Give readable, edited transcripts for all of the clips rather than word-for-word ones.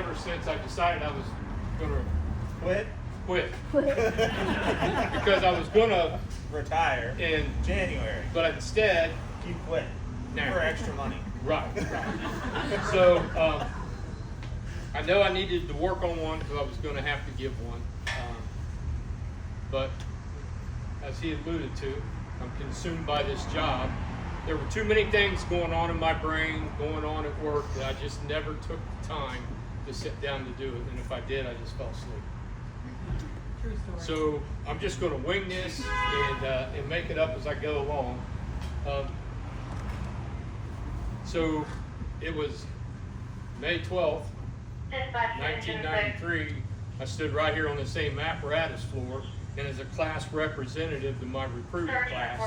ever since I decided I was going to quit because I was going to retire in January, but instead you quit for extra money. Right. So I know I needed to work on one because I was going to have to give one, but as he alluded to, I'm consumed by this job. There were too many things going on in my brain, going on at work, that I just never took the time to sit down to do it. And if I did, I just fell asleep. True story. So I'm just going to wing this and make it up as I go along. So it was May 12th, 1993. I stood right here on the same apparatus floor, and as a class representative to my recruiting class,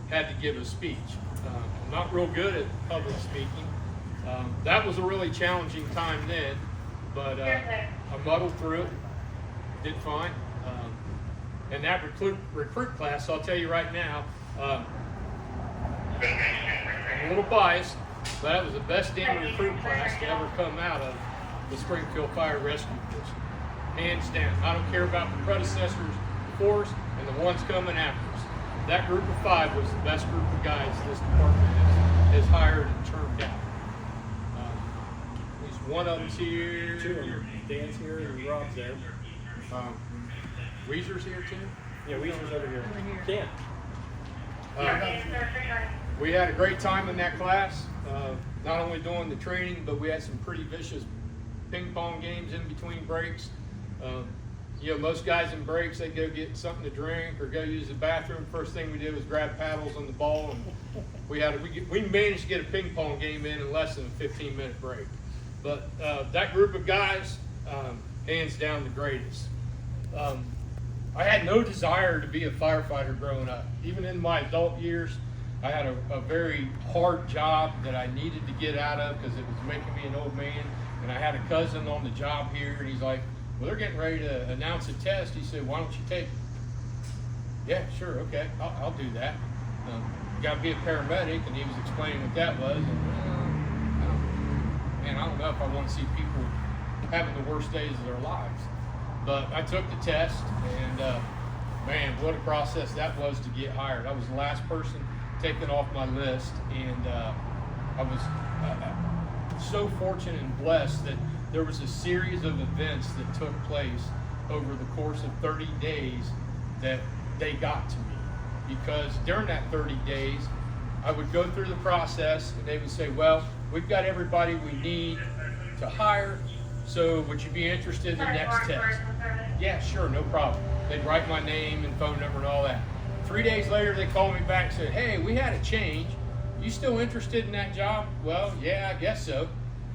had to give a speech. I'm not real good at public speaking. That was a really challenging time then, but I muddled through it, did fine. And that recruit class, I'll tell you right now, I'm a little biased, but that was the best damn recruit class to ever come out of the Springfield Fire Rescue Force. Hands down. I don't care about the predecessors before us and the ones coming after us. That group of 5 was the best group of guys this department has hired and turned out. At least one of them's here. 2 of them. Dan's here and Rob's there. Weezer's here too? Yeah, Weezer's over here. Over here. Dan. We had a great time in that class, not only doing the training, but we had some pretty vicious ping pong games in between breaks. Most guys in breaks, they go get something to drink or go use the bathroom. First thing we did was grab paddles on the ball, and we managed to get a ping pong game in less than a 15-minute break. But that group of guys, hands down the greatest. I had no desire to be a firefighter growing up. Even in my adult years, I had a very hard job that I needed to get out of because it was making me an old man. And I had a cousin on the job here, and he's like, well, they're getting ready to announce a test. He said, why don't you take it? Yeah, sure, okay, I'll do that. You got to be a paramedic, and he was explaining what that was. And I don't know if I want to see people having the worst days of their lives. But I took the test, and man, what a process that was to get hired. I was the last person taken off my list, and I was so fortunate and blessed that there was a series of events that took place over the course of 30 days that they got to me. Because during that 30 days, I would go through the process, and they would say, well, we've got everybody we need to hire, so would you be interested in the next test? Yeah, sure, no problem. They'd write my name and phone number and all that. 3 days later, they called me back and said, hey, we had a change. You still interested in that job? Well, yeah, I guess so.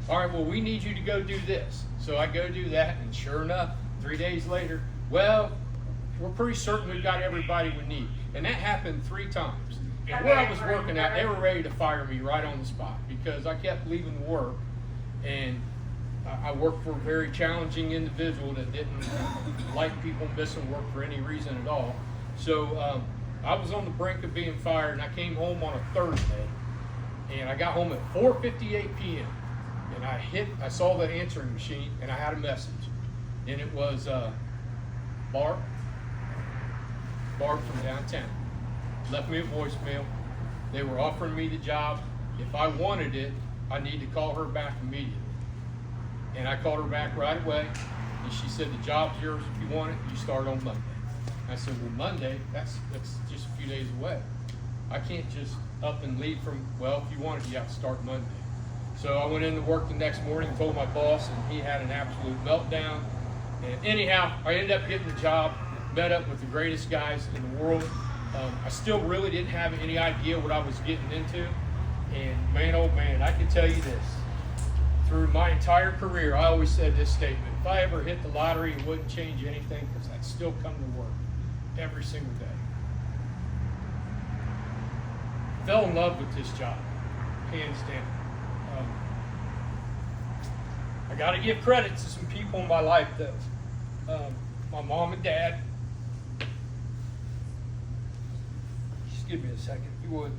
All right, well, we need you to go do this. So I go do that, and sure enough, 3 days later, well, we're pretty certain we've got everybody we need. And that happened 3 times. And where I was working at, they were ready to fire me right on the spot because I kept leaving work, and I worked for a very challenging individual that didn't like people missing work for any reason at all. So I was on the brink of being fired, and I came home on a Thursday, and I got home at 4:58 p.m. and I saw the answering machine, and I had a message, and it was Barb from downtown. Left me a voicemail. They were offering me the job. If I wanted it, I need to call her back immediately. And I called her back right away, and she said, the job's yours if you want it, you start on Monday. I said, well, Monday, that's just a few days away. I can't just up and leave from, well, if you want it, you have to start Monday. So I went into work the next morning, told my boss, and he had an absolute meltdown. And anyhow, I ended up getting the job, met up with the greatest guys in the world. I still really didn't have any idea what I was getting into. And man, oh man, I can tell you this. Through my entire career, I always said this statement: if I ever hit the lottery, it wouldn't change anything because I'd still come to work every single day. Fell in love with this job, hands down. I got to give credit to some people in my life, though. My mom and dad. Just give me a second, if you would.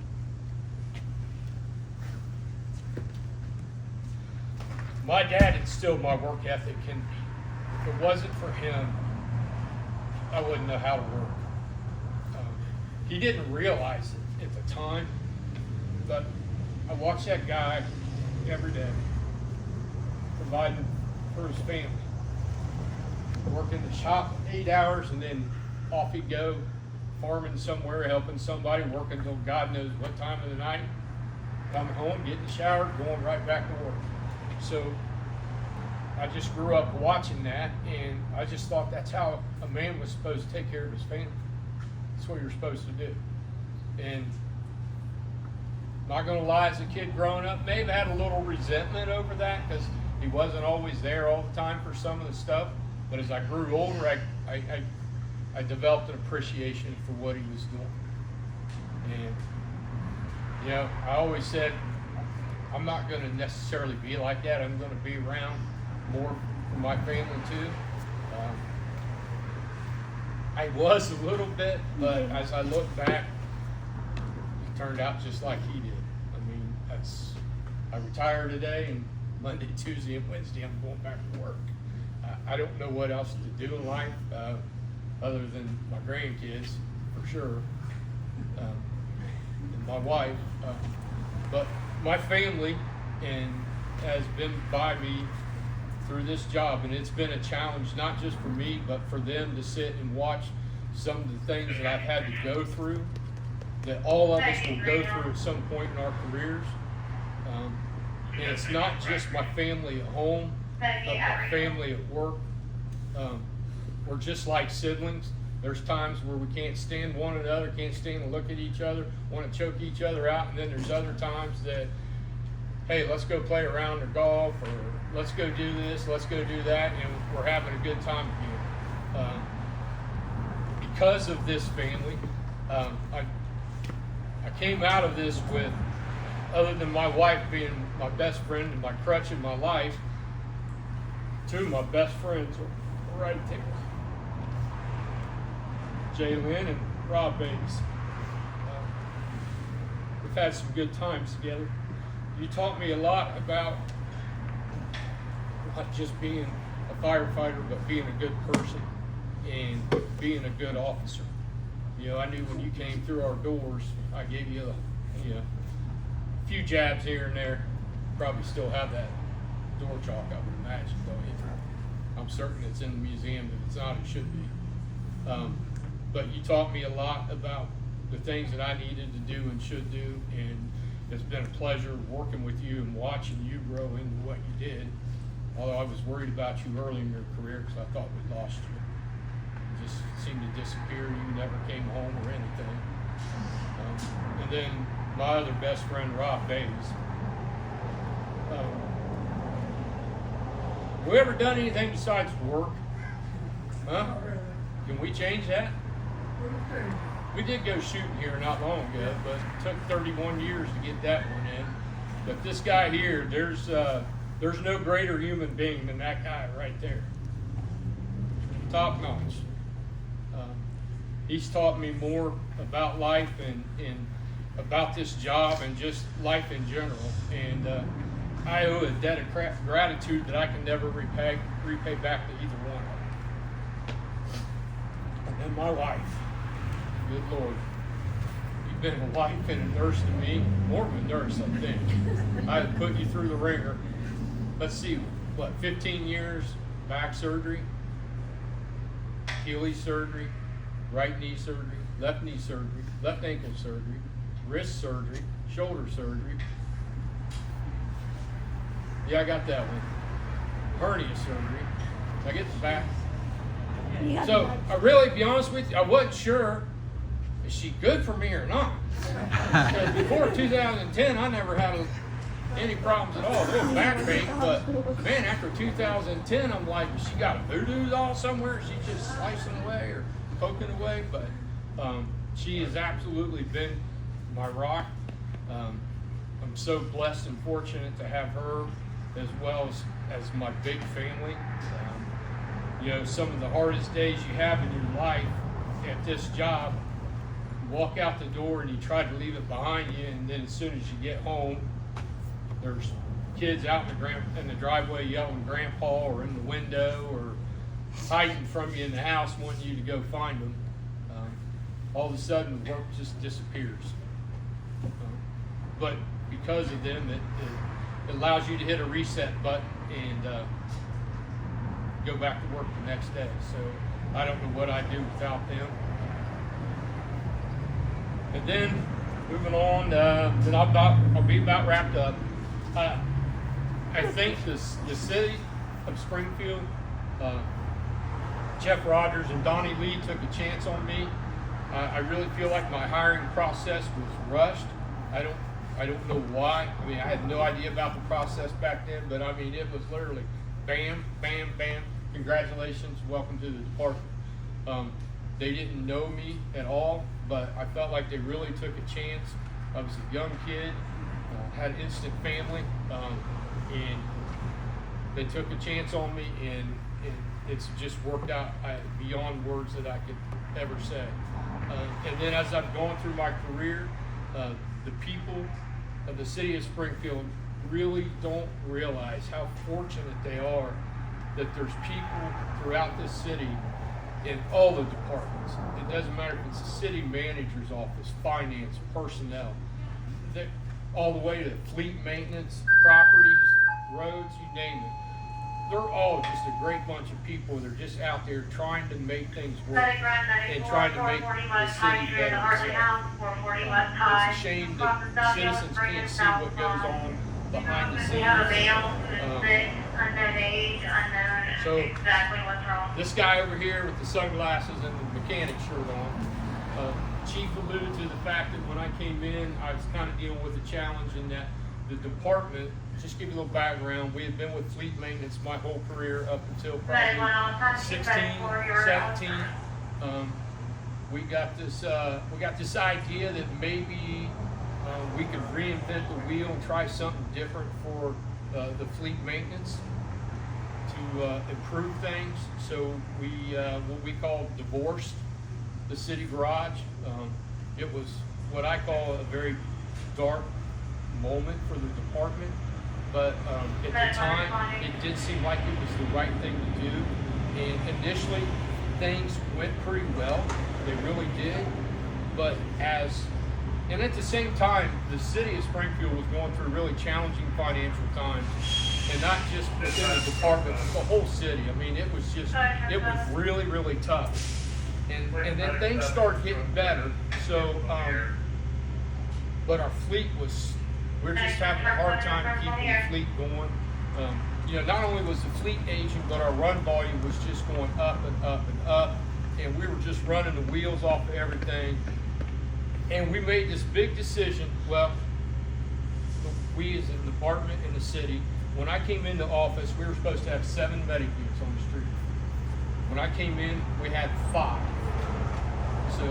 my dad instilled my work ethic, and if it wasn't for him, I wouldn't know how to work. He didn't realize it at the time, but I watched that guy every day, providing for his family, working the shop 8 hours, and then off he'd go, farming somewhere, helping somebody, working until God knows what time of the night, coming home, getting showered, going right back to work. So I just grew up watching that, and I just thought that's how a man was supposed to take care of his family. That's what you're supposed to do. And not gonna lie, as a kid growing up, maybe I had a little resentment over that because he wasn't always there all the time for some of the stuff. But as I grew older, I developed an appreciation for what he was doing. And you know, I always said, I'm not going to necessarily be like that. I'm going to be around more for my family too. I was a little bit, but as I look back, it turned out just like he did. I mean, I retire today, and Monday, Tuesday, and Wednesday I'm going back to work. I don't know what else to do in life other than my grandkids, for sure, and my wife. But my family has been by me through this job, and it's been a challenge not just for me, but for them to sit and watch some of the things that I've had to go through, that all of us will go through at some point in our careers. And it's not just my family at home, but my family at work. We're just like siblings. There's times where we can't stand one another, can't stand to look at each other, want to choke each other out, and then there's other times that, hey, let's go play a round of golf, or let's go do this, let's go do that, and we're having a good time again. Because of this family, I came out of this with, other than my wife being my best friend and my crutch in my life, two of my best friends are right there. Jay Lynn and Rob Bates. We've had some good times together. You taught me a lot about not just being a firefighter, but being a good person and being a good officer. You know, I knew when you came through our doors, I gave you a few jabs here and there. Probably still have that door chalk, I would imagine, don't you? I'm certain it's in the museum. If it's not, it should be. But you taught me a lot about the things that I needed to do and should do, and it's been a pleasure working with you and watching you grow into what you did. Although I was worried about you early in your career because I thought we'd lost you. You just seemed to disappear. You never came home or anything. And then my other best friend, Rob Bates. Have we ever done anything besides work? Huh? Can we change that? We did go shooting here not long ago, but it took 31 years to get that one in. But this guy here, there's no greater human being than that guy right there. Top notch. He's taught me more about life and about this job and just life in general. And I owe a debt of gratitude that I can never repay back to either one of them. And then my wife. Good Lord. You've been a wife and a nurse to me. More of a nurse, I think. I put you through the ringer. Let's see, 15 years back surgery, Achilles surgery, right knee surgery, left knee surgery, left ankle surgery, wrist surgery, shoulder surgery. Yeah, I got that one. Hernia surgery. Did I get the back? So, I really, to be honest with you, I wasn't sure, is she good for me or not? Because before 2010, I never had any problems at all. A little back pain, but man, after 2010, I'm like, she got a voodoo doll somewhere? She's just slicing away or poking away? But she has absolutely been my rock. I'm so blessed and fortunate to have her as well as my big family. You know, some of the hardest days you have in your life at this job, you walk out the door and you try to leave it behind you, and then as soon as you get home, there's kids out in the driveway yelling grandpa, or in the window, or hiding from you in the house wanting you to go find them. All of a sudden the work just disappears. But because of them, it allows you to hit a reset button and go back to work the next day. So I don't know what I'd do without them. And then moving on, then I'll be about wrapped up. I think the city of Springfield, Jeff Rogers and Donnie Lee took a chance on me. I really feel like my hiring process was rushed. I don't know why. I mean, I had no idea about the process back then, but I mean, it was literally bam, bam, bam. Congratulations, welcome to the department. They didn't know me at all, but I felt like they really took a chance. I was a young kid, had instant family, and they took a chance on me, and it's just worked out beyond words that I could ever say. And then as I've gone through my career, the people of the city of Springfield really don't realize how fortunate they are that there's people throughout this city in all the departments. It doesn't matter if it's the city manager's office, finance, personnel, all the way to fleet maintenance, properties, roads, you name it. They're all just a great bunch of people. They're just out there trying to make things work and trying to make the city better. It's a shame that citizens can't see what goes on behind the scenes. So this guy over here with the sunglasses and the mechanic shirt on, Chief alluded to the fact that when I came in, I was kind of dealing with a challenge in that the department, just give you a little background, we had been with fleet maintenance my whole career up until probably 16, 17. We got this idea that maybe we could reinvent the wheel and try something different for the fleet maintenance to improve things. So we what we call divorced the city garage. It was what I call a very dark moment for the department, but at the time it did seem like it was the right thing to do, and initially things went pretty well. They really did. But and at the same time, the city of Springfield was going through really challenging financial times, and not just within the department, but the whole city. I mean, it was really, really tough. And then things started getting better. So, but our fleet we're just having a hard time keeping the fleet going. Not only was the fleet aging, but our run volume was just going up and up and up. And we were just running the wheels off of everything. And we made this big decision. Well, we as a department in the city, when I came into office, we were supposed to have 7 medic units on the street. When I came in, we had 5. So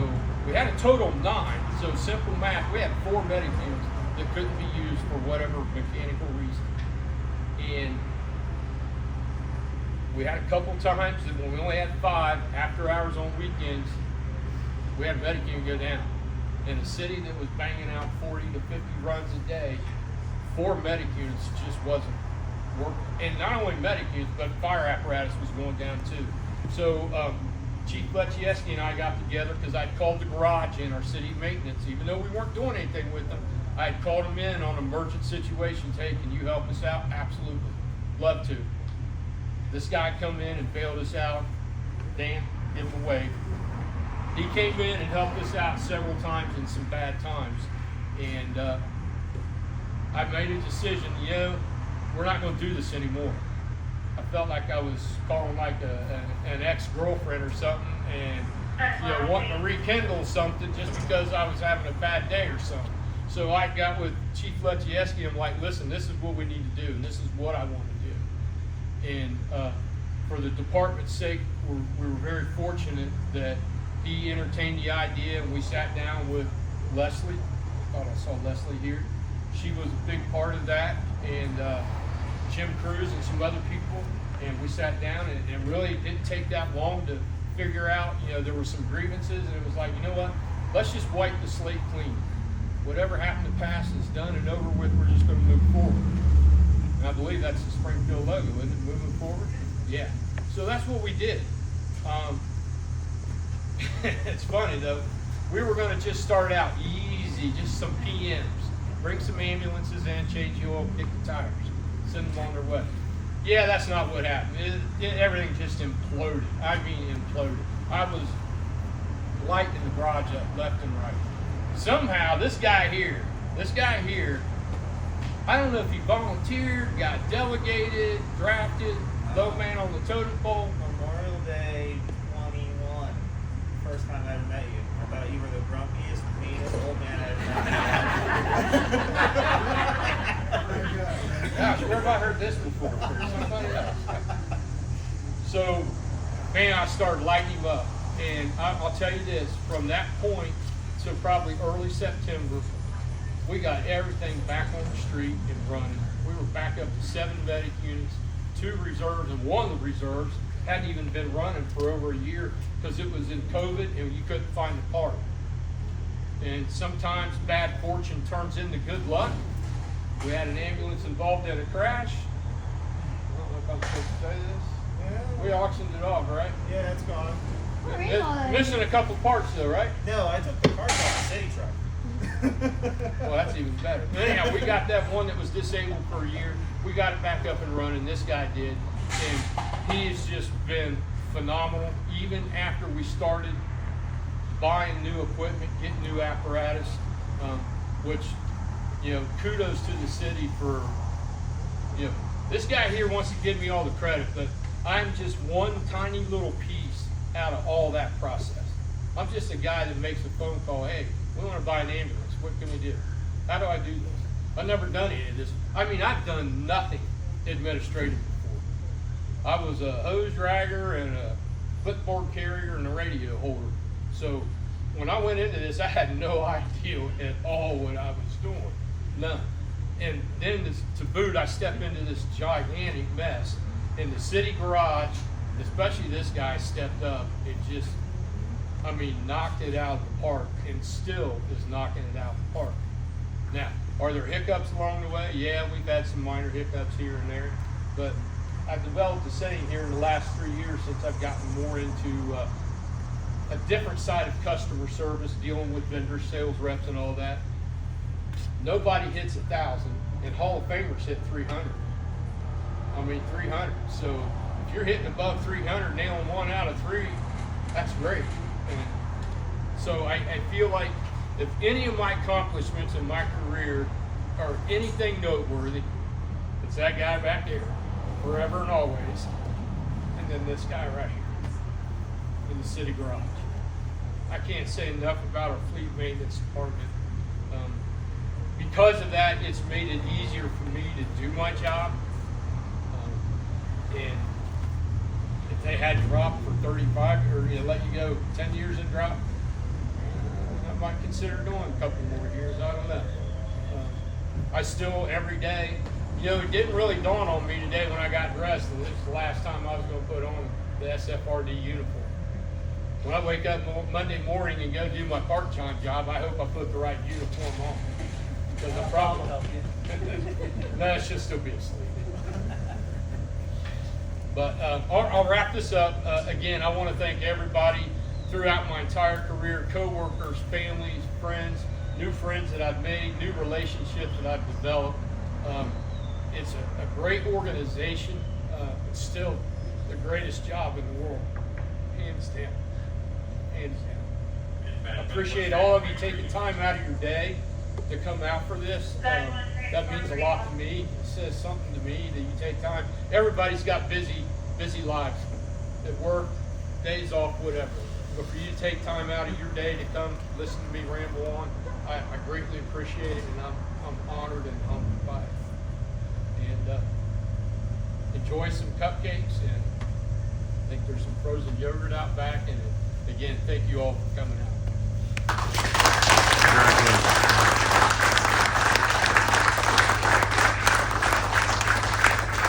we had a total of 9. So simple math, we had 4 medic units that couldn't be used for whatever mechanical reason. And we had a couple times that when we only had 5, after hours on weekends, we had a medic unit go down. In a city that was banging out 40 to 50 runs a day, 4 medic units just wasn't working. And not only medic units, but fire apparatus was going down too. So Chief Letchieski and I got together because I'd called the garage in our city maintenance. Even though we weren't doing anything with them, I had called them in on emergent situations. Hey, can you help us out? Absolutely. Love to. This guy come in and bailed us out. Dan, give him a wave. He came in and helped us out several times in some bad times. And I made a decision, we're not going to do this anymore. I felt like I was calling like an ex-girlfriend or something, and wanting to rekindle something just because I was having a bad day or something. So I got with Chief Letchieski. I'm like, listen, this is what we need to do, and this is what I want to do. And for the department's sake, we were very fortunate that he entertained the idea, and we sat down with Leslie. I thought I saw Leslie here. She was a big part of that, and Jim Cruz and some other people, and we sat down, and really it didn't take that long to figure out, there were some grievances, and it was like, you know what, let's just wipe the slate clean. Whatever happened in the past is done and over with, we're just going to move forward. And I believe that's the Springfield logo, isn't it, moving forward? Yeah. So that's what we did. It's funny though, we were gonna just start out easy, just some PMs. Bring some ambulances in, change the oil, kick the tires, send them on their way. Yeah, that's not what happened. Everything just imploded. I mean imploded. I was lighting the garage up left and right. Somehow this guy here, I don't know if he volunteered, got delegated, drafted, low man on the totem pole. Memorial Day 21. First time I ever met you. I thought you were the grumpiest, meanest old man I ever met. Gosh, where have I heard this before? Somebody else. So, man, I started lighting him up. And I'll tell you this, from that point to probably early September, we got everything back on the street and running. We were back up to 7 medic units, 2 reserves, and one of the reserves hadn't even been running for over a year because it was in COVID and you couldn't find the part. And sometimes bad fortune turns into good luck. We had an ambulance involved in a crash. I don't know if I'm supposed to say this. Yeah. We auctioned it off, right? Yeah, it's gone. Missing a couple parts though, right? No, I took the parts off the city truck. Well, that's even better. But anyhow, we got that one that was disabled for a year. We got it back up and running. This guy did. And he has just been phenomenal. Even after we started buying new equipment, getting new apparatus, which, you know, kudos to the city for, you know, this guy here wants to give me all the credit, but I'm just one tiny little piece out of all that process. I'm just a guy that makes a phone call, hey, we want to buy an ambulance. What can we do? How do I do this? I've never done any of this. I mean, I've done nothing administrative before. I was a hose dragger and a footboard carrier and a radio holder. So when I went into this, I had no idea at all what I was doing. None. And then to boot, I stepped into this gigantic mess in the city garage, especially this guy stepped up. It just, I mean, knocked it out of the park and still is knocking it out of the park. Now, are there hiccups along the way? Yeah, we've had some minor hiccups here and there, but I've developed a saying here in the last 3 years since I've gotten more into a different side of customer service, dealing with vendors, sales reps, and all that. Nobody hits 1,000, and Hall of Famers hit 300. I mean, 300. So if you're hitting above 300, nailing 1 out of 3, that's great. And so I feel like if any of my accomplishments in my career are anything noteworthy, it's that guy back there, forever and always, and then this guy right here in the city garage. I can't say enough about our fleet maintenance department. Because of that, it's made it easier for me to do my job. And if they had dropped for 35 or let you go 10 years and drop, I might consider doing a couple more years. I don't know. I still, every day, you know, it didn't really dawn on me today when I got dressed, and this is the last time I was going to put on the SFRD uniform. When I wake up Monday morning and go do my part-time job, I hope I put the right uniform on. Because the problem, no, it should still be asleep. But I'll wrap this up. Again, I want to thank everybody throughout my entire career, co-workers, families, friends, new friends that I've made, new relationships that I've developed. It's a great organization. It's still the greatest job in the world, hands down. Hands down. I appreciate all of you taking time out of your day to come out for this. That means a lot to me. It says something to me that you take time. Everybody's got busy lives at work, days off, whatever. But for you to take time out of your day to come listen to me ramble on, I greatly appreciate it, and I'm honored and humbled by it. And enjoy some cupcakes, and I think there's some frozen yogurt out back. And again, thank you all for coming out.